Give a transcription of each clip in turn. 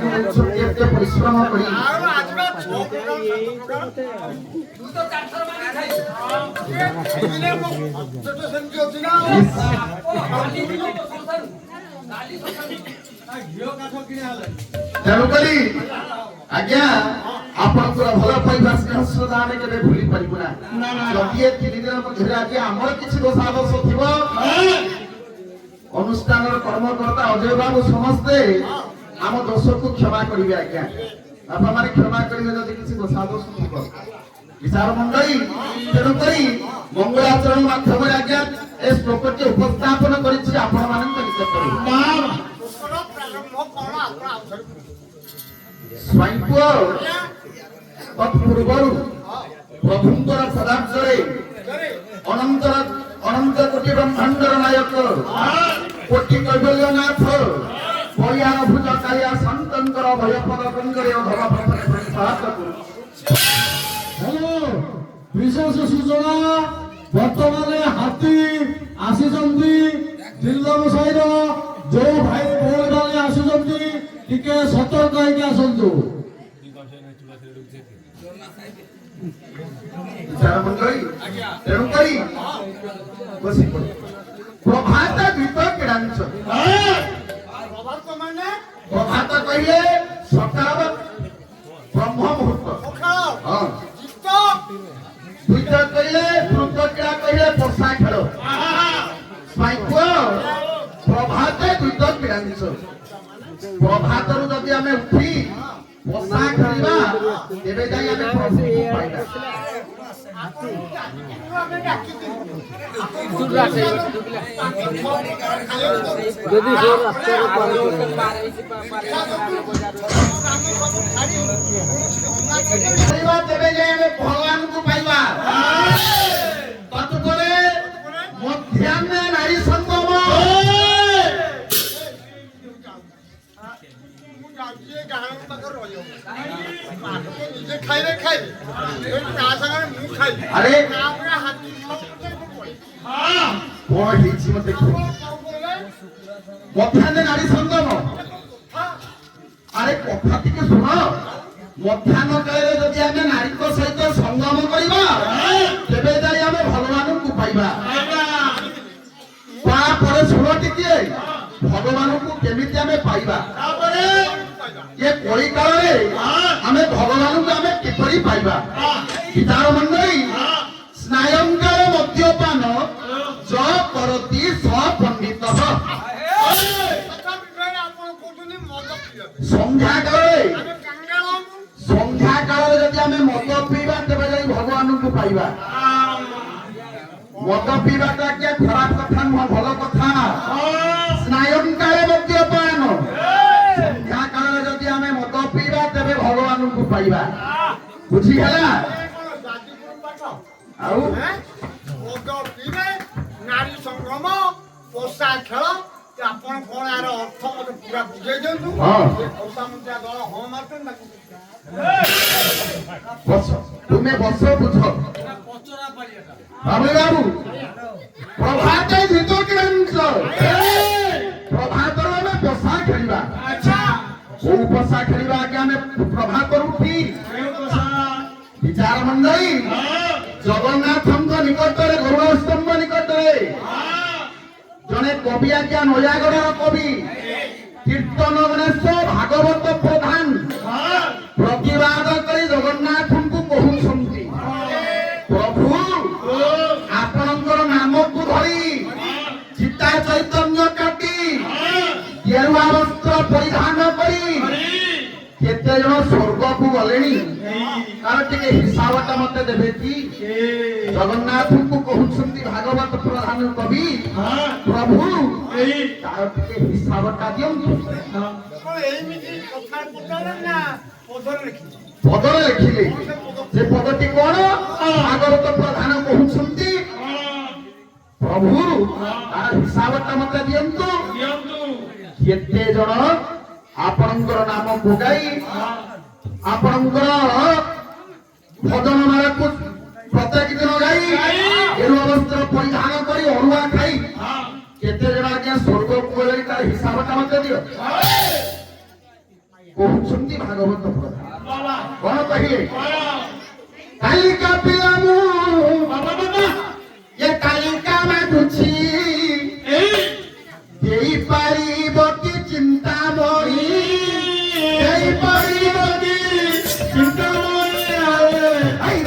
କେତେ ପରିଶ୍ରମ କରି ତେଣୁକରି ଆଜ୍ଞା ଆପଣଙ୍କର ଭଲ ପାଇବା ଶ୍ରଦ୍ଧା ଆମେ କେବେ ଭୁଲି ପାରିବୁ ନା। ଯଦି ଏ 3 ଦିନ ମଧ୍ୟରେ ଆଜ୍ଞା ଆମର କିଛି ଦୋଷାଦୋଷ ଥିବ ଅନୁଷ୍ଠାନର କର୍ମକର୍ତ୍ତା ଅଜୟ ବାବୁ ସମସ୍ତେ ଆମ ଦୋଷକୁ କ୍ଷମା କରିବେ ଆଜ୍ଞା। ଆପଣମାନେ କ୍ଷମା କରିବେ ଯଦି କିଛି ଦୋଷାଦୋଷ ଥିବ ବିଚାର ମଣ୍ଡଳୀ। ତେଣୁକରି ମଙ୍ଗଳାଚରଣ ମାଧ୍ୟମରେ ଆଜ୍ଞା ଏ ଶ୍ଲୋକଟି ଉପସ୍ଥାପନ କରିଛି ଆପଣମାନଙ୍କ ନିକଟରେ। ସ୍ୱାଇଁପୁଅ ତତ୍ପୂର୍ବରୁ ପ୍ରଭୁଙ୍କର ପଦାର୍ଥରେ ଅନନ୍ତ କୋଟି ବ୍ରହ୍ମାଣ୍ଡର ନାୟକ କୋଟି କୈବଲ୍ୟନାଥ ପରିହାର ଭୁଜ କାଳିଆ ସନ୍ତଙ୍କର ଭୟପଦ ଗଙ୍ଗରେ ଅଧର ପଥରେ ପ୍ରତିପାତ କରୁଛି। ହ୍ୟାଲୋ, ବିଶେଷ ସୂଚନା ବର୍ତ୍ତମାନ ହାତୀ ଆସିଛନ୍ତି ତିର୍ଲମ ସାହିର ଯୋଉ ଭାଇ ଭଉଣୀ ଆସୁଛନ୍ତି ଟିକେ ସତର୍କ ହେଇକି ଆସନ୍ତୁ। ତେଣୁକରି ବସି ପ୍ରଭାତ ଗୀତ କିଣାଞ୍ଚ ପ୍ରଭାତ କହିଲେ ସକାଳ ବ୍ରହ୍ମ ମୁହୂର୍ତ୍ତ। ହଁ ଦ୍ୱିତ କହିଲେ ଦ୍ରୁତ କ୍ରୀଡ଼ା କହିଲେ ବର୍ଷା ଖେଳ। ସ୍ୱାଇଁପୁଅ ପ୍ରଭାତ ଦ୍ୱିତ କିଣାଞ୍ଚ ପ୍ରଭାତରୁ ଯଦି ଆମେ ଉଠି ବର୍ଷା ଖେଳିବା ତେବେ ଯାଇ ଆମେ ପ୍ରଭୁଙ୍କୁ ପାଇବା। ତେବେ ଯାଇ ଆମେ ଭଗବାନଙ୍କୁ ପାଇବା। ତତ୍ପରେ ମଧ୍ୟାହ୍ନ ନାରୀ ସଙ୍ଗମ আরে কଣ ହେଇଛି ମତେ ମଧ୍ୟାହ୍ନ ନାରୀ ସଙ୍ଗମ। ଆରେ କଥା ଟିକେ ଶୁଣ। ମଧ୍ୟାହ୍ନ କାଳରେ ଯଦି ଆମେ ନାରୀଙ୍କ ସହିତ ସଙ୍ଗମ କରିବା ତେବେ ଯାଇ ଆମେ ଭଗବାନଙ୍କୁ ପାଇବା। ତାପରେ ଶୁଣ ଟିକେ ଭଗବାନଙ୍କୁ କେମିତି ଆମେ ପାଇବା। ଏ କଳି କାଳରେ ଆମେ ଭଗବାନଙ୍କୁ ଆମେ କିପରି ପାଇବା। ବିଚାର ମଣ୍ଡଳୀ ସ୍ନାୟଂକାଳ ମଦ୍ୟପାନ ଜ କରତି ସ ପଣ୍ଡିତ। ସନ୍ଧ୍ୟା କାଳରେ ଯଦି ଆମେ ମଦ ପିଇବା ତେବେ ଯାଇ ଭଗବାନଙ୍କୁ ପାଇବା। ମଦ ପିଇବାଟା ଆଜ୍ଞା ଖରାପ କଥା ନୁହଁ, ଭଲ କଥା। ସ୍ନାୟଂକାଳ ମଦ୍ୟପାନ ସନ୍ଧ୍ୟା କାଳରେ ଯଦି ଆମେ ମଦ ପିଇବା ତେବେ ଭଗବାନଙ୍କୁ ପାଇବା। ବୁଝି ହେଲା। ଆଉ ନାରୀ ସଂଗ୍ରାମ ପୋଷା ଖେଳ ଆପଣ କଣ ଆର ଅର୍ଥ ମତେ ପୁରା ବୁଝେଇ ଦିଅନ୍ତୁ। ଦଳ ହଁ ମାରୁଛନ୍ତି ତୁମେ ବସ ବୁଝ। ବାବୁ ବାବୁ ପ୍ରଭାତ ଗୀତ କିଣାଞ୍ଚ ପ୍ରଭାତରୁ ଆମେ ପୋଷା ଖେଳିବା। କୋଉ ପୋଷା ଖେଳିବା ଆଜ୍ଞା ଆମେ ପ୍ରଭାତରୁ ଉଠି ବିଚାର ମଣ୍ଡଳୀ ଜଗନ୍ନାଥଙ୍କ ନିକଟରେ ଗରୁଡ଼ ସ୍ତମ୍ଭ ନିକଟରେ ଜଣେ କବି ଆଜ୍ଞା ନୟାଗଡ଼ର କବି କୀର୍ତ୍ତନ ଗଣେଶ ଭାଗବତ ପ୍ରଧାନ ପ୍ରତିବାଦ କରି ଜଗନ୍ନାଥଙ୍କୁ କହୁଛନ୍ତି, ପ୍ରଭୁ ଆପଣଙ୍କର ନାମକୁ ଧରି ଚିତା ଚୈତନ୍ୟ କାଟି ଗେରୁଆ ବସ୍ତ୍ର ପରିଧାନ କରି କେତେ ଜଣ ସ୍ୱର୍ଗକୁ ଗଲେଣି ତାର ଟିକେ ହିସାବଟା ମତେ ଦେବେ କି? ଜଗନ୍ନାଥଙ୍କୁ କହୁଛନ୍ତି ଭାଗବତ ପ୍ରଧାନ କବି, ପ୍ରଭୁ ତାର ଟିକେ ହିସାବଟା ଦିଅନ୍ତୁ। ପଦରେ ଲେଖିଲେ ସେ ପଦଟି କଣ? ଭାଗବତ ପ୍ରଧାନ କହୁଛନ୍ତି, ପ୍ରଭୁ ତାର ହିସାବଟା ମତେ ଦିଅନ୍ତୁ। କେତେ ଜଣ ଆପଣଙ୍କର ନାମ ଭୋଗାଇ ଆପଣଙ୍କର ଭଜନ ମାଳାକୁ ପ୍ରତ୍ୟେକ ଦିନ ଗାଇ ଗେରୁଆ ବସ୍ତ୍ର ପରିଧାନ କରି ଅରୁଆ ଖାଇ କେତେ ଜଣ ଆଜ୍ଞା ସ୍ୱର୍ଗକୁ ଗଲେଣି ତାର ହିସାବଟା ମତେ ଦିଅ। କହୁଛନ୍ତି ଭାଗବତ ପ୍ରଧାନ ବାବା କଣ କହିଲେ ବାବା କାଲିକା ପିଲା ମୁଁ ବାବା ବାବା ଏ କାଲିକା ମାଗୁଛି ଦେଇପାରିବ କି ଚିନ୍ତାମଣି ଦେଇପାରିବ କି ଚିନ୍ତାମଣି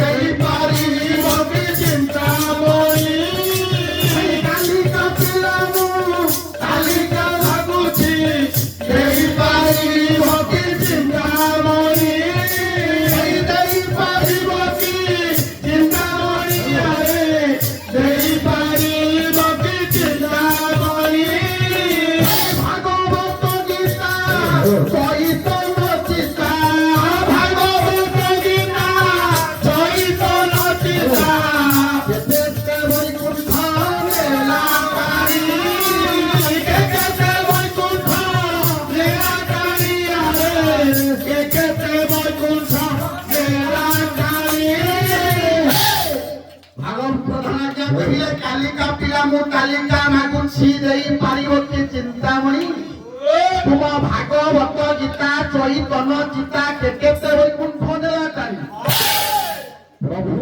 ଦେଇପାରିବ କି ଚିନ୍ତାମଣି କାଲିକା ପିଲା ମୁଁ କାଲିକା ଭାବୁଛି ଦେଇପାରିବ କି ଚିନ୍ତାମଣି ଦେଇପାରିବ କି ଚିନ୍ତାମଣି ଦେଇପାରିବ କି ଚିନ୍ତାମଣି ଭାଗବତ ଗୀତା ସହିତ ନଚିତା ଭାଗବତ ଗୀତା ସହିତ ନଚିତା କେତେ ବୈକୁଣ୍ଠ লীলাকারী କେତେ ବୈକୁଣ୍ଠ লীলাকারী କେତେ ବୈକୁଣ୍ଠ লীলাকারী ଭାଗବତ ପ୍ରଧାନ ଆଜ୍ଞା କହିଲେ କାଲିକା ପିଲା ମୁଁ କାଲିକା ମାଗୁଛି ଦେଇପାରିବ କି ଚିନ୍ତାମଣି ତୁମ ଭାଗବତ ଗୀତା ଚୈତନ ଚିତା କେତେ ବୈକୁଣ୍ଠ ନେଲାକାରୀ ପ୍ରଭୁ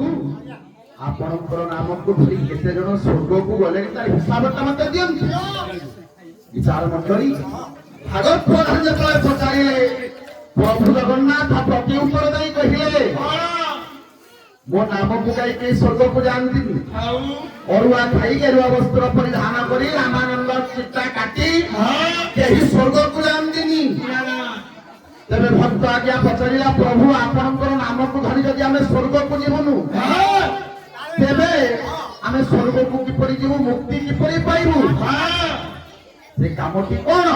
ଆପଣଙ୍କର ନାମକୁ ଧରି କେତେ ଜଣ ସ୍ୱର୍ଗକୁ ଗଲେଣି ତାର ହିସାବଟା ମତେ ଦିଅନ୍ତୁ ବିଚାର ମଣ୍ଡଳୀ ଭାଗବତ ପ୍ରଧାନ ଯେତେବେଳେ ପଚାରିଲେ ପ୍ରଭୁ ଜଗନ୍ନାଥ ପ୍ରତି ଉତ୍ତର ଦେଇ କହିଲେ ମୋ ନାମକୁ ଗାଇ କେହି ସ୍ୱର୍ଗକୁ ଯାଆନ୍ତିନି ଅରୁଆ ଖାଇ ଗେରୁଆ ବସ୍ତ୍ର ପରିଧାନ କରି ରାମାନନ୍ଦ ଚିତା କାଟି କେହି ସ୍ୱର୍ଗକୁ ଯାଆନ୍ତିନି ତେବେ ଭକ୍ତ ଆଜ୍ଞା ପଚାରିଲା ପ୍ରଭୁ ଆପଣଙ୍କର ନାମକୁ ଧରି ଯଦି ଆମେ ସ୍ୱର୍ଗକୁ ଯିବୁନୁ ତେବେ ଆମେ ସ୍ୱର୍ଗକୁ କିପରି ଯିବୁ ମୁକ୍ତି କିପରି ପାଇବୁ ସେ କାମଟି କଣ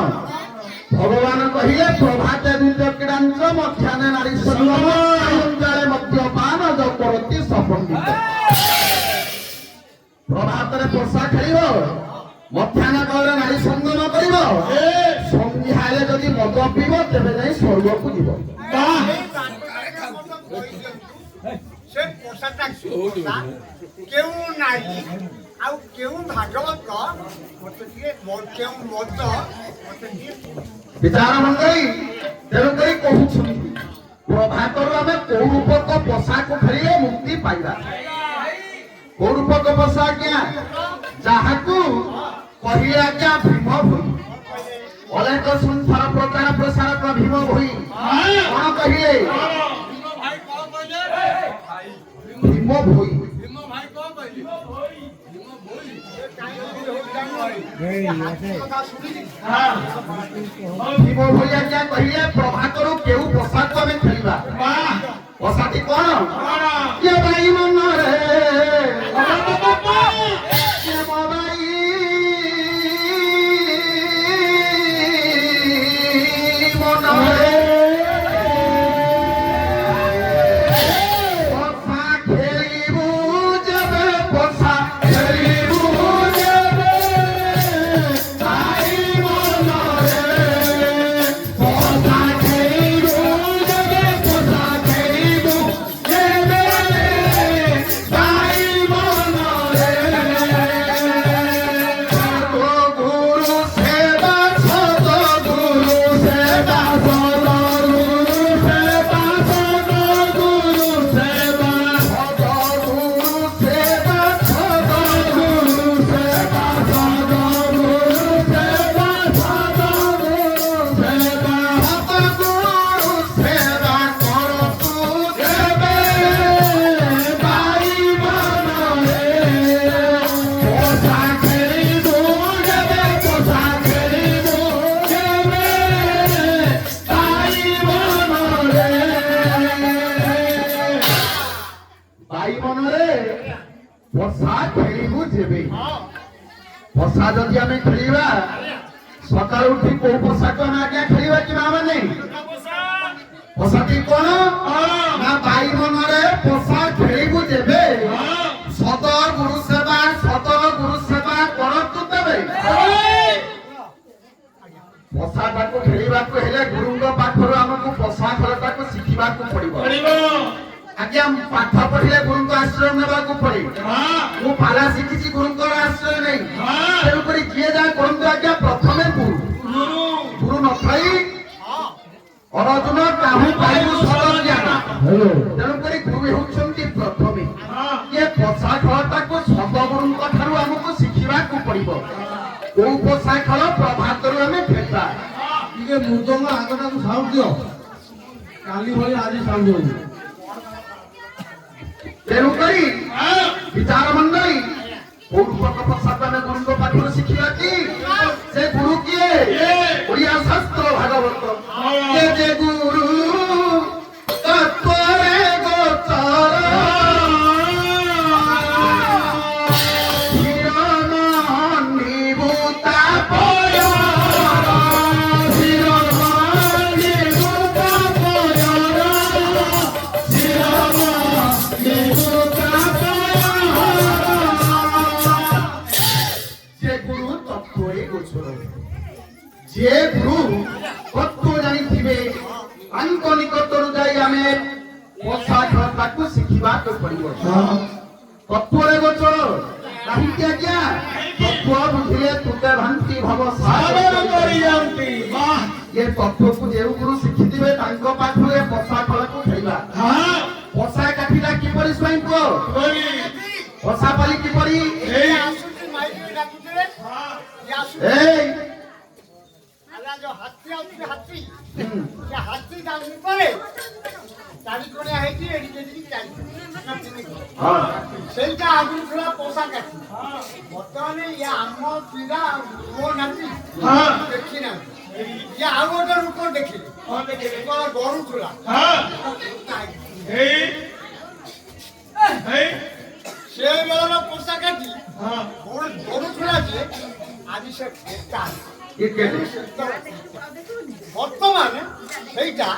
ଭଗବାନ କହିଲେ ପ୍ରଭାତେ ଦୁଇତ କ୍ରୀଡ଼ାଞ୍ଚ ମଧ୍ୟାହ୍ନେ ନାରୀ ସଙ୍ଗମ ସାୟଂକାଳେ ମଦ୍ୟପାନ ଯ କରତି ସପଣ୍ଡିତ ପ୍ରଭାତରେ ପୋଷା ଖେଳିବ ମଧ୍ୟାହ୍ନ କାଳରେ ନାରୀ ସଙ୍ଗମ କରିବ ସନ୍ଧ୍ୟା ହେଲେ ଯଦି ମଦ ପିଇବ ତେବେ ଯାଇ ସ୍ୱର୍ଗକୁ ଯିବ ସେ ପୋଷାଟା କେଉଁ ନାରୀ ଆଉ କେଉଁ ଭାଗବତ ମତେ ଟିକେ କେଉଁ ମଦ ମତେ ଟିକେ ବିଚାର ମଣ୍ଡଳୀ ତେଣୁକରି କହୁଛନ୍ତି ପ୍ରଭାତରୁ ଆମେ କୋଉ ରୂପକ ପୋଷାକ ଖେଳିଲେ ମୁକ୍ତି ପାଇବା କୋଉ ରୂପକ ପୋଷାକ ଆଜ୍ଞା ଯାହାକୁ କହିଲେ ଆଜ୍ଞା ଭୀମ ଭୋଇ ଅନେକ ସଂସାର ପ୍ରଚାର ପ୍ରସାରକ ଭୀମ ଭୋଇ କଣ କହିଲେ ଭୀମ ଭୋଇ କଥା ଶୁଣିଲି ଭୀମ ଭୋଇ ଆଜ୍ଞା କହିଲେ ପ୍ରଭାତରୁ କେଉଁ ପୋଷାକ ଆମେ ଖେଳିବା ପୋଷାକଟି କଣ କିଏ ଭାଇ ମନରେ କିଏ ମୋ ଭାଇ ମନରେ ପୋଷା ଖେଳିବୁ ଯେବେ ପୋଷା ଖେଳିବୁ ଯେବେ ଭାଇ ମନରେ ପୋଷା ଖେଳିବୁ ଯେବେ ପୋଷା ଖେଳିବୁ ଯେବେ ଭାଇ ମନରେ ଗୁରୁ ସେବା ସଦ ଗୁରୁ ସେବା ସଦ ଗୁରୁ ସେବା ସଦ ଗୁରୁ ସେବା ସଦ ଗୁରୁ ସେବା ସଦ ଗୁରୁ ସେବା ସଦ ଗୁରୁ ସେବା ସଦ ଗୁରୁ ସେବା ସଦ ଗୁରୁ ସେବା କରତୁ ଯେବେ ଭାଇ ମନରେ ପୋଷା ଖେଳିବୁ ଯେବେ ପୋଷା ଖେଳିବୁ ଯେବେ ଭାଇ ମନରେ ଭାଇ ମନରେ ପୋଷା ଖେଳିବୁ ଯେବେ ପୋଷା ଯଦି ଆମେ ଖେଳିବା ସକାଳୁ ଉଠି କୋଉ ପୋଷାକ ଆମେ ଆଜ୍ଞା ଖେଳିବା କି ମା ମାନେ ପୋଷାଟି କଣ ନା ଭାଇ ମନରେ ପୋଷା ଖେଳିବୁ ଯେବେ ସଦ ଗୁରୁ ସେବା କରନ୍ତୁ ତେବେ ପୋଷାଟାକୁ ଖେଳିବାକୁ ହେଲେ ଗୁରୁଙ୍କ ପାଖରୁ ଆମକୁ ପୋଷା ଖେଳଟାକୁ ଶିଖିବାକୁ ପଡିବ ଆଜ୍ଞା ପାଠ ପଢିଲେ ଗୁରୁଙ୍କ ଆଶ୍ରୟ ନେବାକୁ ପଡେ ମୁଁ ପାଲା ଶିଖିଛି ଗୁରୁଙ୍କର ଆଶ୍ରୟ ନେଇ ତେଣୁକରି ଯିଏ ଯାହା କରନ୍ତୁ ଆଜ୍ଞା ପ୍ରଥମେ ଗୁରୁ ନଥାଇ ଅର୍ଜୁନ ନାହୁଁ ପାଇବୁ ସଦର ଜ୍ଞାନ। ହ୍ୟାଲୋ ତେଣୁକରି ଗୁରୁ ହେଉଛନ୍ତି ପ୍ରଥମେ। ଏ ପଶା ଖେଳଟାକୁ ସଦଗୁରୁଙ୍କ ଠାରୁ ଆମକୁ ଶିଖିବାକୁ ପଡିବ। କୋଉ ପଶା ଖେଳ ପ୍ରଭାତରୁ ଆମେ ଖେଳିବା। ଟିକେ ମୃଦଙ୍ଗ ଆଗଟାକୁ ସାଉଣ୍ଡ ଦିଅ କାଲି ଭଳି ଆଜି ସାଉଣ୍ଡ ହଉନି। ତେଣୁକରି ବିଚାର ମଣ୍ଡଳୀ ପୂର୍ବକ ପଶାକୁ ଆମେ ଗୁରୁଙ୍କ ପାଖରୁ ଶିଖିବା କି ସେ ଗୁରୁ କିଏ? ଓଡ଼ିଆ ଶାସ୍ତ୍ର ଭାଗବତ ଏ ଯେ ଗୁରୁ ତତ୍ୱରେ ଗୋଚର যে গুরু তত্ত্ব জানিথিবে তাঙ্ক নিকটରୁ যাই ଆମେ ପଶା ଖେଳଟାକୁ ଶିଖିବାକୁ ପଡିବ। ତତ୍ତ୍ୱରେ ଗୋଚର କାହିଁକି ଆଜ୍ଞା? ତତ୍ତ୍ୱ ବୁଝିଲେ ତୁତେ ଭାନ୍ତି ଭବ ସାଗର କରିଯାନ୍ତି। ଏ ତତ୍ତ୍ୱକୁ ଯେଉଁ ଗୁରୁ ଶିଖିଥିବେ ତାଙ୍କ ପାଖରୁ ଏ ପଶା ଖେଳକୁ ଖେଳିବା। ପଶା କାଠିଟା କିପରି ସ୍ୱାଇଁ ପୁଅ? ପଶା ପାଲି କିପରି? ଏଇ ହାତୀ ଆଉଛି ହାତୀ ସେ ହାତୀ ଯାଉଛି ପରେ ଚାରି କୋଣିଆ ହେଇଛି ଏଠି ସେଇଟା ଆଗରୁ ଥିଲା ପୋଷା କାଠି। ବର୍ତ୍ତମାନ ଇଏ ଆମ ପିଲା ପୁଅ ନାତି ଦେଖି ନାହାନ୍ତି। ଇଏ ଆଉ ଗୋଟେ ରୂପ ଦେଖିଲେ ଗରୁଥିଲା ସେ ବେଳର ପୋଷା କାଠି ଗରୁଥିଲା ଯେ ଆଜି ସେ ବର୍ତ୍ତମାନ ସେଇଟା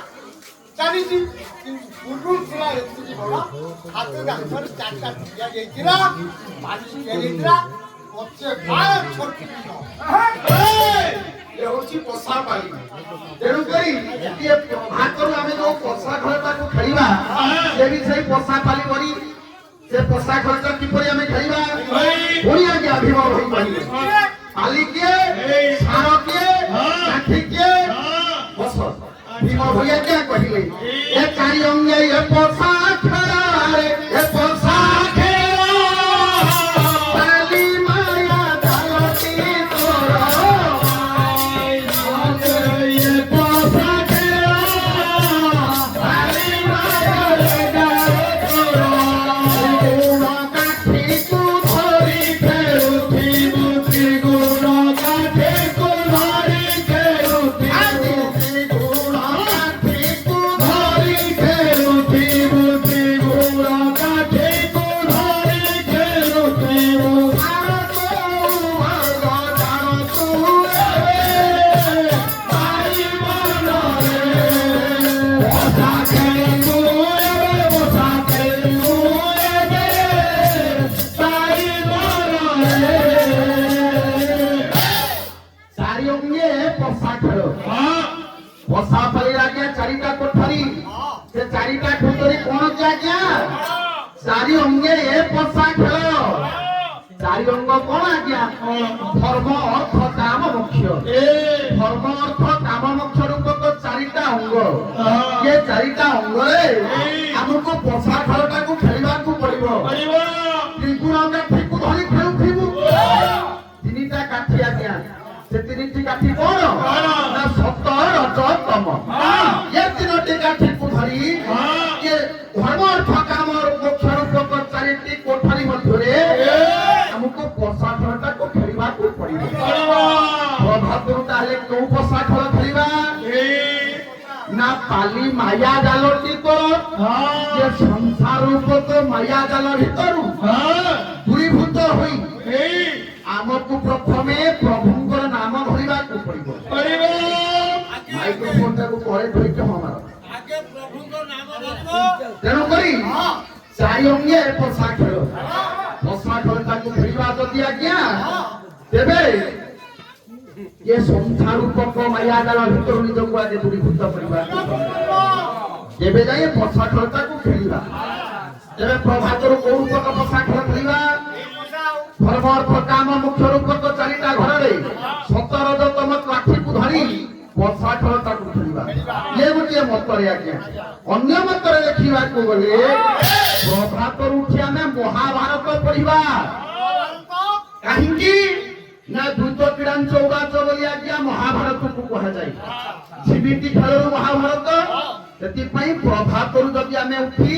ଚାଲିଛି। କିନ୍ତୁ ପୂର୍ବରୁ ଥିଲା ଏତିକି ବଡ ହାତ ଦାନ୍ତରେ ଚାରିଟା ଦିଆଯାଇଥିଲା ବାଲିଶ ଦିଆଯାଇଥିଲା ପଛେ ଛୋଟ ହେଉଛି ପଶା ପାଲି। ତେଣୁକରି ଭାତରୁ ଆମେ ଯୋଉ ପଶା ଖେଳଟାକୁ ଖେଳିବା ସେ ବି ସେଇ ପଶା ପାଲି କରି ସେ ପଶା ଖେଳଟା କିପରି ଆମେ ଖେଳିବା ପୁଣି ଆଜ୍ଞା ଅଭିଭବ ହୋଇପାରିବେ। ପାଲି କିଏ? ସାର କିଏ? କାଠି କିଏ? ବସ ଭୀମ ଭୂୟା କିଏ କହିଲେ ଏ ଚାରି ଅଙ୍ଗେ ଏ ପଶା ଖେଳରେ ଏ ପଶା ଖେଳ ପାଲି ମାୟା ଜାଲଟି ତୋର ଏ ପଶା ଖେଳ ପାଲି ମାୟା ଜାଲଟି ତୋର କାଠିକୁ ଧରି ଖେଳୁଥିବୁ ତ୍ରିଗୁଣ କାଠିକୁ ଧରି ଖେଳୁଥିବୁ ତ୍ରିଗୁଣ କାଠିକୁ ଧରି ଖେଳୁଥିବୁ ତ୍ରିଗୁଣ କାଠିକୁ ଧରି ଖେଳୁଥିବୁ ପଶା ପାଲିର ଆଜ୍ଞା ଚାରିଟା କୋଠରୀ। ସେ ଚାରିଟା କୋଠରୀ କଣ କି ଆଜ୍ଞା? ଚାରି ଅଙ୍ଗେ ଏ ପଶା ଖେଳ। ଚାରି ଅଙ୍ଗ କଣ ଆଜ୍ଞା? ଧର୍ମ ଅର୍ଥ କାମ ମୋକ୍ଷ। ଧର୍ମ ଅର୍ଥ କାମ ମୋକ୍ଷ ରୂପକ ଚାରିଟା ଅଙ୍ଗ। ଏ ଚାରିଟା ଅଙ୍ଗରେ ଆମକୁ ପଶା ଖେଳଟାକୁ ଖେଳିବାକୁ ପଡିବ। ତ୍ରିଗୁଣ କାଠିକୁ ଧରି ଖେଳୁଥିବୁ। ତିନିଟା କାଠି ଆଜ୍ଞା। ସେ ତିନିଟି କାଠି କଣ? ନା ସତ ରଜ ତମ। ଏ ତିନୋଟି କାଠିକୁ ଧରି ଏ ଧର୍ମ ଅର୍ଥ କାମ ମୋକ୍ଷ ରୂପକ ଚାରିଟି କୋଠରୀ ମଧ୍ୟରେ ଆମକୁ ପଶା ଖେଳଟାକୁ ଖେଳିବାକୁ ପଡିବ। ପ୍ରଭାତରୁ ତାହେଲେ କୋଉ ପଶା ଖେଳ ଖେଳିବା? ନା ପାଲି ମାୟା ଜାଲଟି ତୋର ଯେ ସଂସାର ରୂପକ ମାୟା ଜାଲ ଭିତରୁ ଦୂରୀଭୂତ ହୋଇ ଆମକୁ ପ୍ରଥମେ ପ୍ରଭୁଙ୍କର ନାମ ଧରିବାକୁ ପଡିବ। ମାଇକ୍ରୋଫୋନଟାକୁ ପରେ ଧରିକି ମାର। ତେଣୁକରି ଚାରି ଅଙ୍ଗେ ପଶା ଖେଳ। ପଶା ଖେଳଟାକୁ ଖେଳିବା ଯଦି ଆଜ୍ଞା ତେବେ ଏ ସଂସାର ରୂପକ ମାୟା ଜାଲ ଭିତରୁ ନିଜକୁ ଆଗେ ଦୂରୀଭୂତ କରିବା। ତେବେ ଯାଇ ପଶା ଖେଳଟାକୁ ଖେଳିବା। ତେବେ ପ୍ରଭାତରୁ କୋଉ ରୂପକ ପଶା ଖେଳ ଖେଳିବା? ଧର୍ମ ଅର୍ଥ କାମ ମୁଖ୍ୟ ରୂପକ ଚାରିଟା ଘରରେ ସତର ତମ କାଠିକୁ ଧରି ପଶା ଖେଳଟାକୁ ଖେଳିବା। ଏ ये गोटे मतरे आज्ञा अन्य मतरे देखिबाकू गले प्रभात उठी आमे महाभारत पढ़िबा काहिंकी ना द्रुत क्रीड़ान चौगाच बोली आज्ञा महाभारत को कहा जाए झिमिटी खेल महाभारत ସେଥିପାଇଁ ପ୍ରଭାତରୁ ଯଦି ଆମେ ଉଠି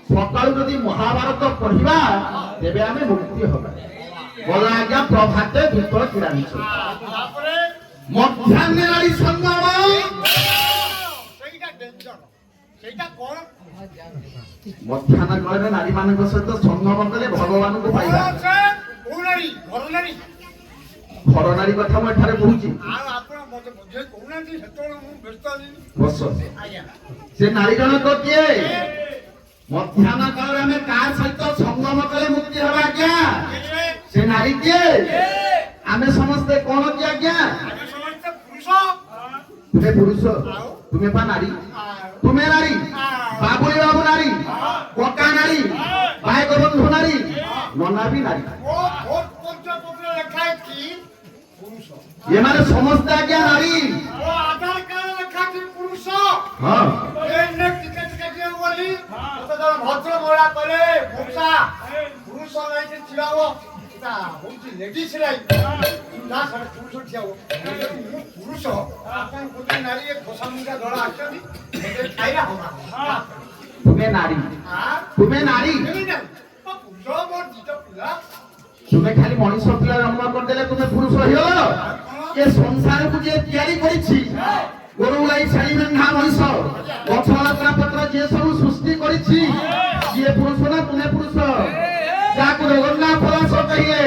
ସକାଳୁ ଯଦି ମହାଭାରତ ପଢିବା ତେବେ ଆମେ ମୁକ୍ତି ହବା ବୋଲା ଆଜ୍ଞା ପ୍ରଭାତେ ଦ୍ରୁତ କ୍ରୀଡ଼ାଞ୍ଚ ତାପରେ ମଧ୍ୟାହ୍ନ ନାରୀ ସଙ୍ଗମ ସେଇଟା ଡେଞ୍ଜର ସେଇଟା କଣ ମଧ୍ୟାହ୍ନ କାଳରେ ନାରୀ ମାନଙ୍କ ସହିତ ସଙ୍ଗମ କଲେ ଭଗବାନଙ୍କୁ ପାଇବା ଘର ନାରୀ ଘର ନାରୀ କଥା ମୁଁ ଏଠାରେ କହୁଛି ଆଉ ଆପଣ ମତେ ବୁଝେଇ କହୁନାହାନ୍ତି ସେତେବେଳେ ମୁଁ ବ୍ୟସ୍ତ ଅଛି ବସ ଆଜ୍ଞା ସେ ନାରୀ ଜଣକ କିଏ ମଧ୍ୟାହ୍ନ କାଳରେ ଆମେ କାହା ସହିତ ସଙ୍ଗମ କଲେ ମୁକ୍ତି ହବା ଆଜ୍ଞା ସେ ନାରୀ କିଏ ଆମେ ସମସ୍ତେ କଣ କି ଆଜ୍ଞା ଆମେ ସମସ୍ତେ ପୁରୁଷ ତୁମେ ପୁରୁଷ ତୁମେ ପା ନାରୀ ତୁମେ ନାରୀ ବାବୁଳି ବାବୁ ନାରୀ କକା ନାରୀ ଭାଇକ ବନ୍ଧୁ ନାରୀ ନନା ବି ନାରୀ ଭୋଟ ପତ୍ର ଲେଖା ହେଇଛି ପୁରୁଷ ଏମାନେ ସମସ୍ତେ ଆଜ୍ଞା ନାରୀ ଓ ଆଧାର କାର୍ଡ ଲେଖା ହେଇଛି ପୁରୁଷ ହଁ ଏନେ ଟିକେଟ କାଟିବ ବୋଲି ମତେ ଜଣେ ଭଦ୍ର ମହିଳା କଲେ ଭୂଷା ପୁରୁଷ ନାଇଁ ସେ ଠିଆ ହବ ତା ହଉଛି ଲେଡିଜ ନାଇଁ ତା ସାথে ପୁରୁଷ ଠିଆ ହବ ମୁଁ ପୁରୁଷ ଆପଣ କହୁଛନ୍ତି ନାରୀ ଏ ଖୋସା ମୁଣ୍ଡା ଧଳା ଆସୁଛନ୍ତି ମୋତେ ଖାଇଲା ହବା ତୁମେ ନାରୀ ଆଁ ତୁମେ ନାରୀ ପୁରୁଷ ମୋର ଦିଟା ପିଲା ତୁମେ ଖାଲି ମଣିଷ ପିଲା ଜନ୍ମ କରିଦେଲେ ତୁମେ ପୁରୁଷ ହେଇଗଲ ଏ ସଂସାରକୁ ଯିଏ ତିଆରି କରିଛି ଗୋରୁ ଗାଈ ଛେଳି ମେଣ୍ଢା ମଣିଷ ଗଛ ଲତା ପତ୍ର ଯିଏ ସବୁ ସୃଷ୍ଟି କରିଛି ସିଏ ପୁରୁଷ ନା ତୁମେ ପୁରୁଷ ଯାହାକୁ ଜଗନ୍ନାଥ ପଳାଶ କହିଲେ